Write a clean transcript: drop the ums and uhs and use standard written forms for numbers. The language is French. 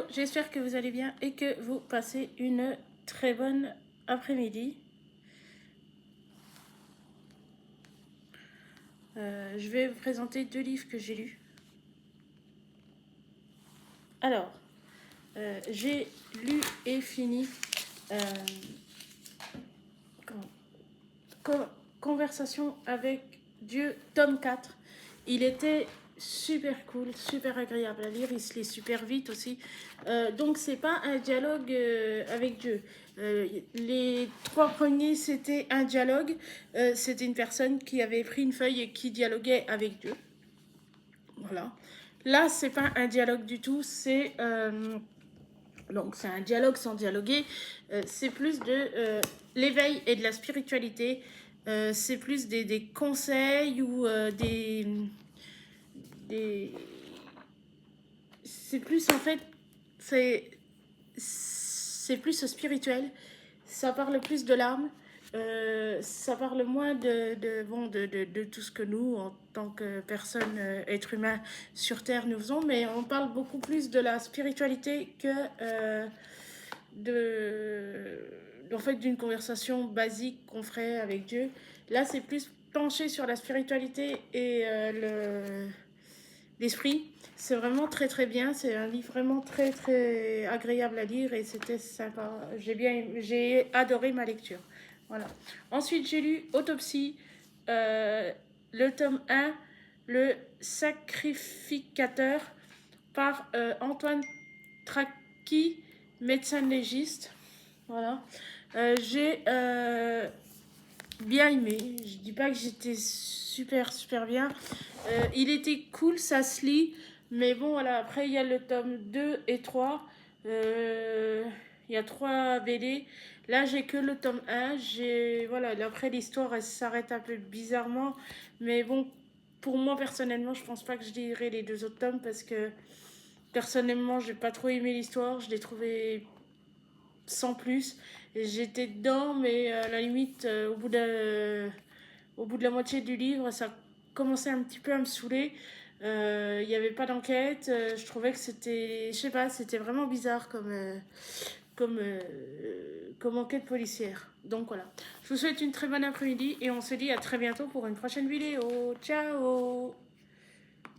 j'espère que vous allez bien et que vous passez une très bonne après-midi. Je vais vous présenter 2 livres que j'ai lus. Alors, j'ai lu et fini Conversation avec Dieu, tome 4. Il était super cool, super agréable à lire, il se lit super vite aussi. Donc c'est pas un dialogue avec Dieu. Les 3 premiers c'était un dialogue, c'était une personne qui avait pris une feuille et qui dialoguait avec Dieu. Voilà. Là c'est pas un dialogue du tout, c'est donc c'est un dialogue sans dialoguer, c'est plus de l'éveil et de la spiritualité. C'est plus des conseils ou des... C'est plus en fait, c'est plus spirituel. Ça parle plus de l'âme. Ça parle moins de tout ce que nous, en tant que personnes, êtres humains sur Terre, nous faisons, mais on parle beaucoup plus de la spiritualité que en fait, d'une conversation basique qu'on ferait avec Dieu. Là, c'est plus penché sur la spiritualité et l'esprit. C'est vraiment très très bien. C'est un livre vraiment très très agréable à lire et c'était sympa. J'ai adoré ma lecture. Voilà. Ensuite, j'ai lu Autopsie, le tome 1, Le Sacrificateur, par Antoine Traki, médecin légiste. Voilà. J'ai bien aimé. Je dis pas que j'étais super bien. Il était cool, ça se lit. Mais bon, voilà. Après, il y a le tome 2 et 3. Il y a 3 BD. Là, j'ai que le tome 1. Voilà. Après, l'histoire, elle s'arrête un peu bizarrement. Mais bon, pour moi, personnellement, je pense pas que je lirai les 2 autres tomes parce que personnellement, j'ai pas trop aimé l'histoire. Je l'ai trouvé sans plus. J'étais dedans, mais à la limite, au bout de la moitié du livre, ça commençait un petit peu à me saouler. Il n'y avait pas d'enquête. Je trouvais que c'était, je sais pas, c'était vraiment bizarre comme, euh, comme enquête policière. Donc voilà. Je vous souhaite une très bonne après-midi et on se dit à très bientôt pour une prochaine vidéo. Ciao!